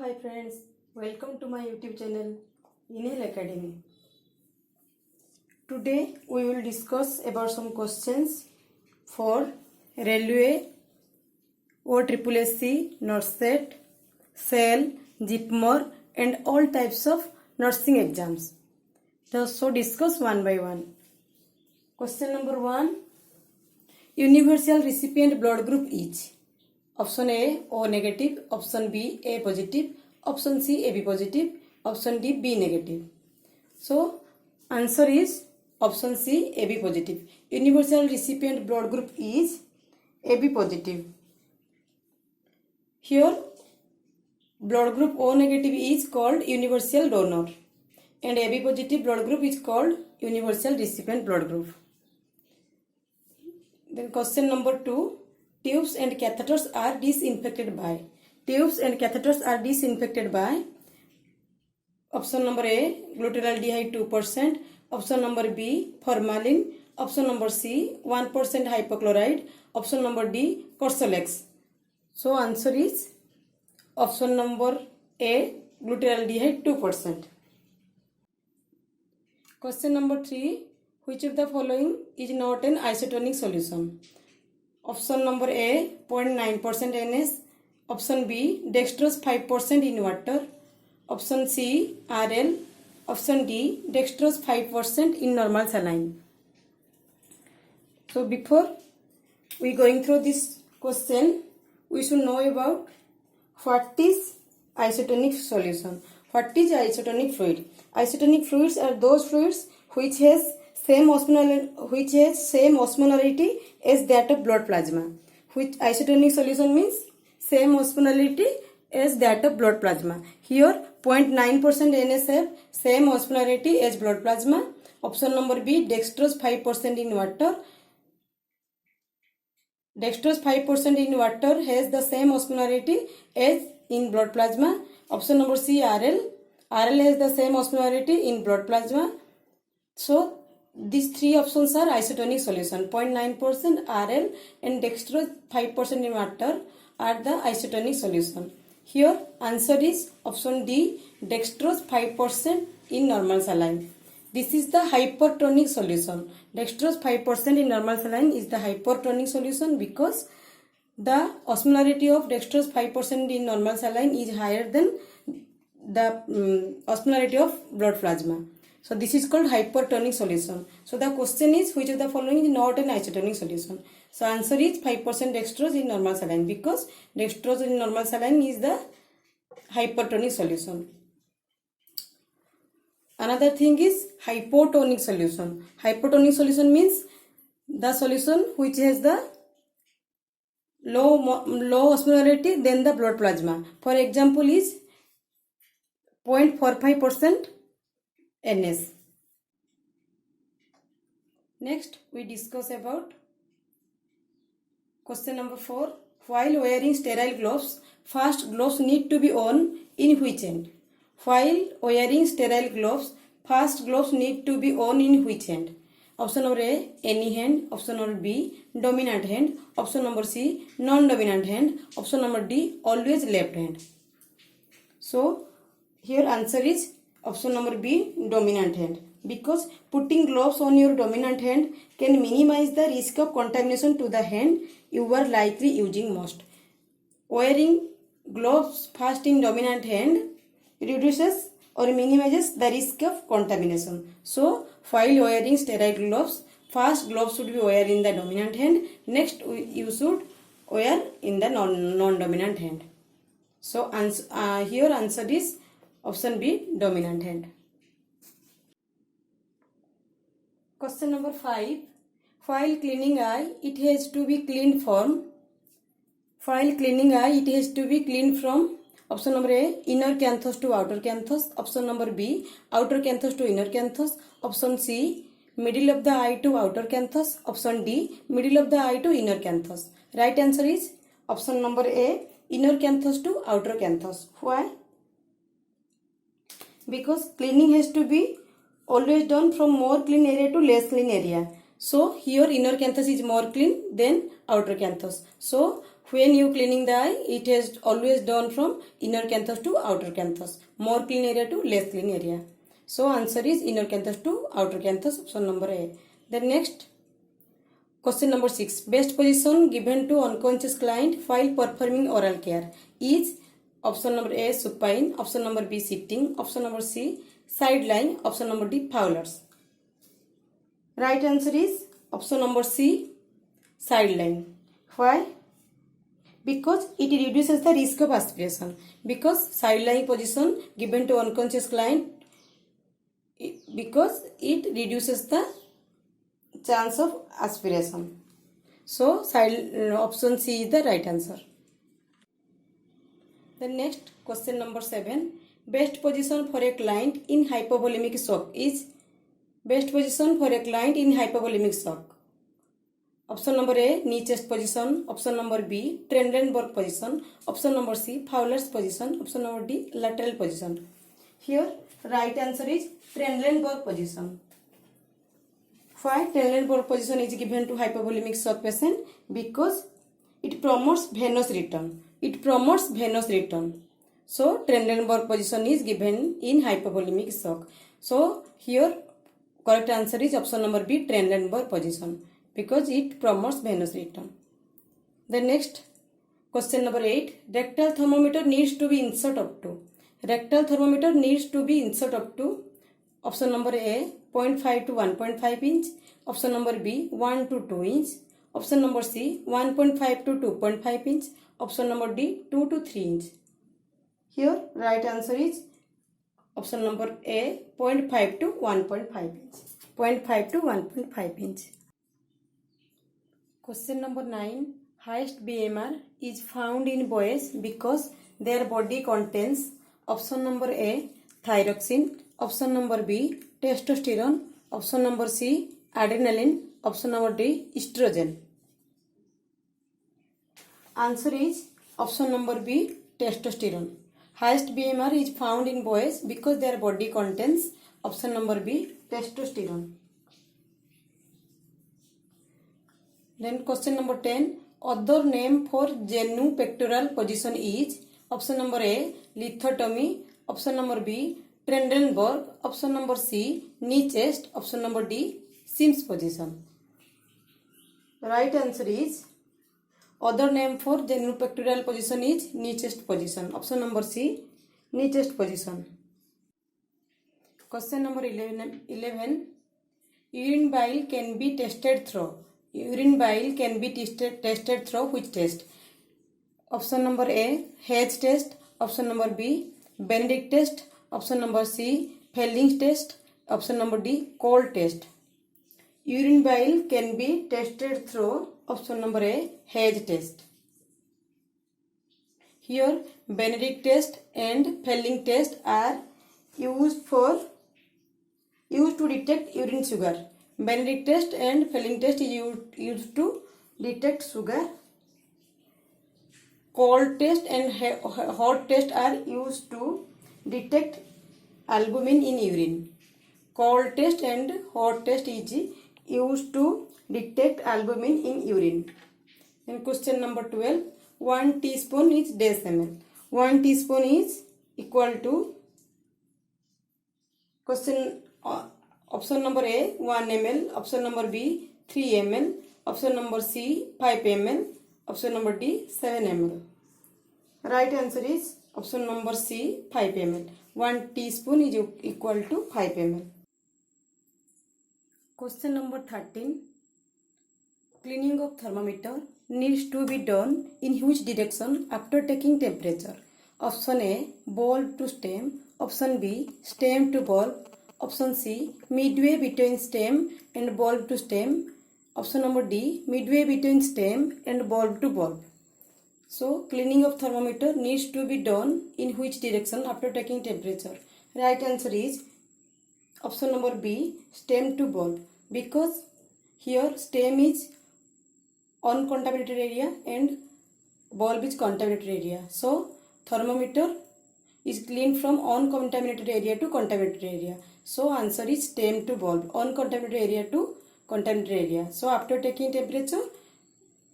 Hi friends, welcome to my YouTube channel Inhale Academy. Today we will discuss about some questions for Railway, OSSC, NET, SEL, JIPMER and all types of nursing exams. So discuss one by one. Question number 1. Universal recipient blood group is option A O negative, option B A positive, option C AB positive, option D B negative. So answer is option C AB positive. Universal recipient blood group is AB positive. Here blood group O negative is called universal donor and AB positive blood group is called universal recipient blood group. Then question number 2. Tubes and catheters are disinfected by. Tubes and catheters are disinfected by option number A glutaraldehyde 2%, option number B formalin, option number C 1% hypochlorite, option number D Corsolex. So answer is option number A glutaraldehyde 2%. Question number 3. Which of the following is not an isotonic solution? Option number A 0.9% NS, option B dextrose 5% in water, option C RL, option D dextrose 5% in normal saline. So before we going through this question, we should know about what is isotonic solution. What is isotonic fluid? Isotonic fluids are those fluids which has same osmolarity as that of blood plasma. Which isotonic solution means same osmolarity as that of blood plasma. Here 0.9% NSF same osmolarity as blood plasma. Option number B dextrose 5% in water. Dextrose 5% in water has the same osmolarity as in blood plasma. Option number C RL. RL has the same osmolarity in blood plasma. So these three options are isotonic solution. 0.9% RL and dextrose 5% in water are the isotonic solution. Here answer is option D dextrose 5% in normal saline. This is the hypertonic solution. Dextrose 5% in normal saline is the hypertonic solution because the osmolarity of dextrose 5% in normal saline is higher than the osmolarity of blood plasma. So this is called hypertonic solution. So the question is which of the following is not an isotonic solution. So answer is 5% dextrose in normal saline because dextrose in normal saline is the hypertonic solution. Another thing is hypotonic solution. Hypotonic solution means the solution which has the low osmolarity than the blood plasma. For example is 0.45% NS. Next we discuss about question number 4. While wearing sterile gloves, first gloves need to be worn in which hand? While wearing sterile gloves, first gloves need to be worn in which hand? Option number A any hand, option number B dominant hand, option number C non-dominant hand, option number D always left hand. So here answer is option number B dominant hand because putting gloves on your dominant hand can minimize the risk of contamination to the hand you are likely using most. Wearing gloves first in dominant hand reduces or minimizes the risk of contamination. So while wearing sterile gloves, first gloves should be wear in the dominant hand, next you should wear in the non-dominant hand. So here answer is option B dominant hand. Question number 5. While cleaning eye, it has to be cleaned from. While cleaning eye, it has to be cleaned from. Option number A inner canthus to outer canthus. Option number B outer canthus to inner canthus. Option C middle of the eye to outer canthus. Option D middle of the eye to inner canthus. Right answer is option number A inner canthus to outer canthus. Why? Because cleaning has to be always done from more clean area to less clean area. So here inner canthus is more clean than outer canthus. So When you cleaning the eye, it is always done from inner canthus to outer canthus. More clean area to less clean area. So answer is inner canthus to outer canthus, option number A. Then next, question number 6. Best position given to unconscious client while performing oral care is option number A supine, option number B sitting, option number C side lying, option number D Fowler's. Right answer is option number C side lying. Why? Because it reduces the risk of aspiration. Because side lying position given to unconscious client, because it reduces the chance of aspiration. So option C is the right answer. Then next, question number 7. Best position for a client in hypovolemic shock is best position for a client in hypovolemic shock. Option number A knee chest position, option number B Trendelenburg position, option number C Fowler's position, option number D lateral position. Here right answer is Trendelenburg position. Why Trendelenburg position is given to hypovolemic shock patient? Because it promotes venous return. It promotes venous return. So Trendelenburg position is given in hypovolemic shock. So here correct answer is option number B Trendelenburg position, because it promotes venous return. The next, question number 8. Rectal thermometer needs to be inserted up to. Rectal thermometer needs to be inserted up to option number A 0.5 to 1.5 inch, option number B 1 to 2 inch, option number C 1.5 to 2.5 inch, option number D 2 to 3 inch. Here right answer is option number A 0.5 to 1.5 inch. 0.5 to 1.5 inch. Question number 9. Highest BMR is found in boys because their body contains option number A thyroxine, option number B testosterone, option number C adrenaline, option number D estrogen. Answer is option number B testosterone. Highest BMR is found in boys because their body contains option number B testosterone. Then question number 10. Other name for genupectoral position is option number A lithotomy, option number B Trendelenburg, option number C knee chest, option number D Sims position. Right answer is other name for genupectoral position is knee chest position. Option number C knee chest position. Question number 11. Urine bile can be tested through. Urine bile can be tested through which test? Option number A Hayes test, option number B Benedict test, option number C Fielding's test, option number D Cole test. Urine bile can be tested through option number A Hayes test. Here Benedict test and Fielding test are used to detect urine sugar. Benedict test and Fielding test is used to detect sugar. Cold test and hot test are used to detect albumin in urine. Cold test and hot test is used to detect albumin in urine. Then question number 12. 1 teaspoon is dash ml. 1 teaspoon is equal to question option number A 1 ml, option number B 3 ml, option number C 5 ml, option number D 7 ml. Right answer is option number C 5 ml. 1 teaspoon is equal to 5 ml. Question number 13. Cleaning of thermometer needs to be done in which direction after taking temperature? Option A bulb to stem, option B stem to bulb, option C midway between stem and bulb to stem, option number D midway between stem and bulb to bulb. So cleaning of thermometer needs to be done in which direction after taking temperature? Right answer is option number B stem to bulb, because here stem is uncontaminated area and bulb is contaminated area. So thermometer is cleaned from uncontaminated area to contaminated area. So answer is stem to bulb, uncontaminated area to contaminated area. So after taking temperature,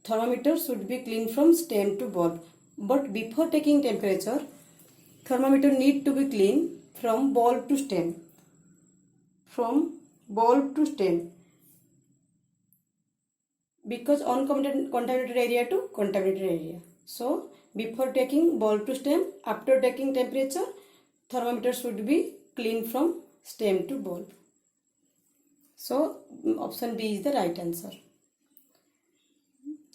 thermometer should be cleaned from stem to bulb. But before taking temperature, thermometer need to be cleaned from bulb to stem. From bulb to stem. Because uncontaminated area to contaminated area. So before taking bulb to stem, after taking temperature, thermometer should be cleaned from stem to bulb. So option B is the right answer.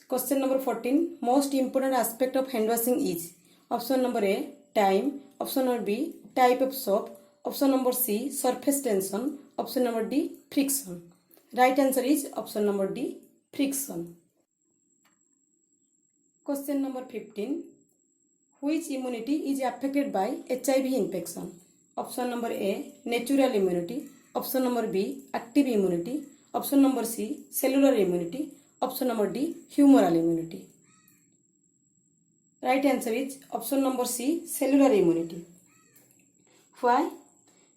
Question number 14. Most important aspect of hand washing is option number A, time, option number B, type of soap, option number C, surface tension, option number D, friction. Right answer is option number D, friction. Question number 15. Which immunity is affected by HIV infection? Option number A, natural immunity, option number B, active immunity, option number C, cellular immunity, option number D, humoral immunity. Right answer is option number C, cellular immunity. Why?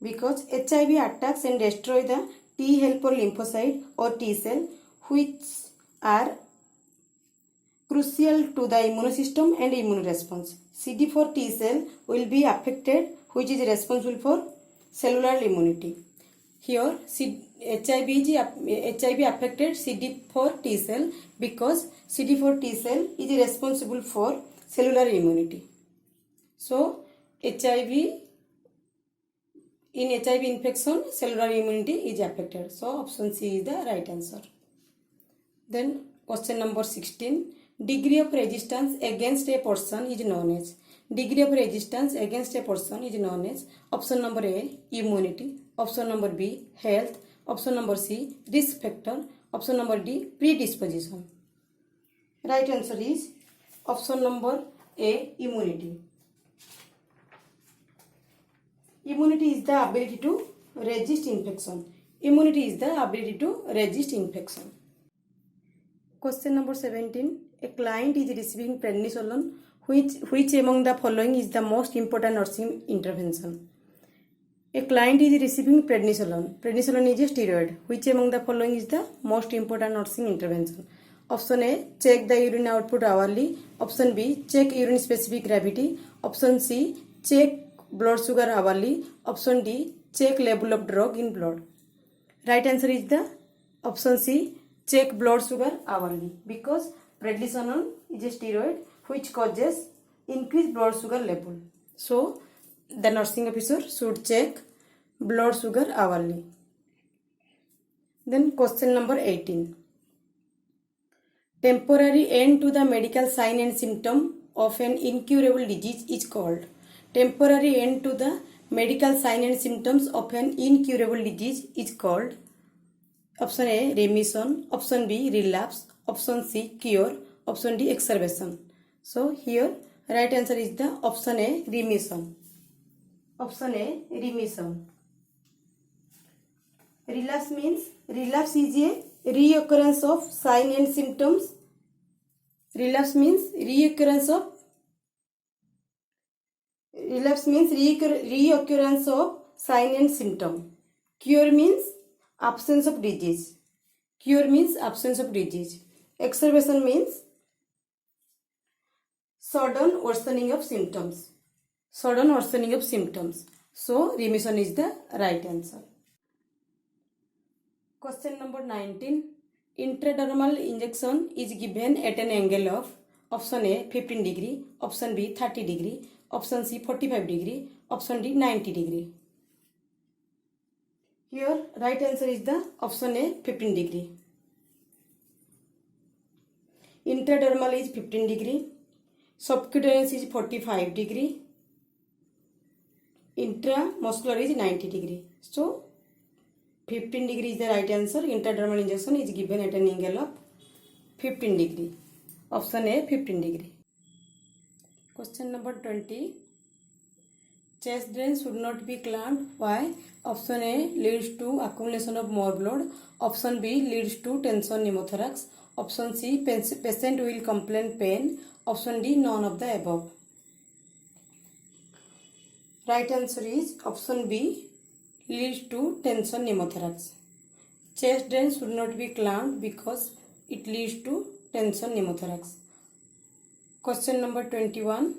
Because HIV attacks and destroys the T helper lymphocyte or T cell, which are crucial to the immune system and immune response. CD4 T cell will be affected, which is responsible for cellular immunity. Here HIV affected CD4 T cell because CD4 T cell is responsible for cellular immunity. So in HIV infection, cellular immunity is affected. So option C is the right answer. Then question number 16. Degree of resistance against a person is known as. Degree of resistance against a person is known as option number A, immunity, option number B, health, option number C, risk factor, option number D, predisposition. Right answer is option number A, immunity. Immunity is the ability to resist infection. Immunity is the ability to resist infection. Question number 17. A client is receiving prednisolone. Which among the following is the most important nursing intervention? A client is receiving prednisolone. Prednisolone is a steroid. Which among the following is the most important nursing intervention? Option A, check the urine output hourly. Option B, check urine specific gravity. Option C, check blood sugar hourly. Option D, check level of drug in blood. Right answer is the option C, check blood sugar hourly, because prednisolone is a steroid which causes increased blood sugar level. So the nursing officer should check blood sugar hourly. Then question number 18. Temporary end to the medical sign and symptom of an incurable disease is called. Temporary end to the medical sign and symptoms of an incurable disease is called option A, remission, option B, relapse, option C, cure, option D, exacerbation. So here right answer is the option A, remission. Option A, remission. Relapse is a reoccurrence of sign and symptoms. Relapse means reoccurrence of sign and symptom. Cure means absence of disease. Exacerbation means sudden worsening of symptoms. So remission is the right answer. Question number 19. Intradermal injection is given at an angle of option A, 15 degree, option B, 30 degree, option C, 45 degree, option D, 90 degree. Here right answer is the option A, 15 degree. Intradermal is 15 degree, subcutaneous is 45 degree, intramuscular is 90 degree. So 15 degree is the right answer. Intradermal injection is given at an angle of 15 degree. Option A, 15 degree. Question number 20. Chest drain should not be clamped. Why? Option A, leads to accumulation of more blood. Option B, leads to tension pneumothorax. Option C, patient will complain pain. Option D, none of the above. Right answer is option B, leads to tension pneumothorax. Chest drain should not be clamped because it leads to tension pneumothorax. Question number 21.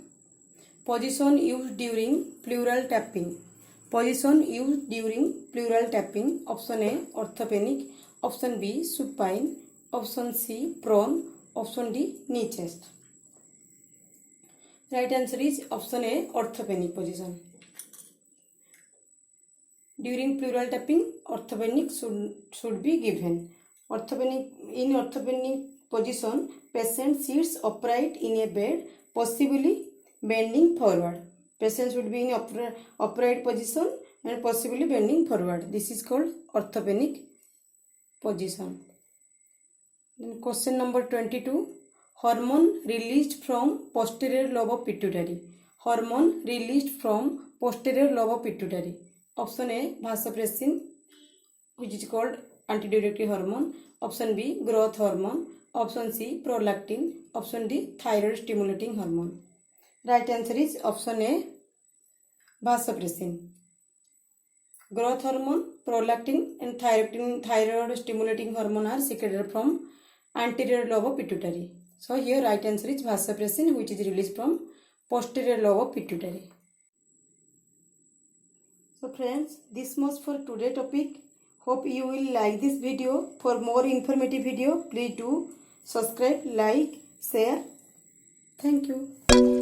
Position used during pleural tapping. Position used during pleural tapping. Option A, orthopenic. Option B, supine. Option C, prone. Option D, knee chest. Right answer is option A, orthopenic position. During pleural tapping, orthopenic should be given. In orthopenic position, patient sits upright in a bed, possibly bending forward. Patient should be in upright position and possibly bending forward. This is called orthopenic position. Then question number 22. Hormone released from posterior lobe of pituitary. Hormone released from posterior lobe of pituitary. Option A, vasopressin, which is called antidiuretic hormone. Option B, growth hormone. Option C, prolactin. Option D, thyroid stimulating hormone. Right answer is option A, vasopressin. Growth hormone, prolactin and thyroid stimulating hormone are secreted from anterior lobe of pituitary. So here right answer is vasopressin, which is released from posterior lobe of pituitary. So friends, this much for today's topic. Hope you will like this video. For more informative video, please do subscribe, like, share. Thank you.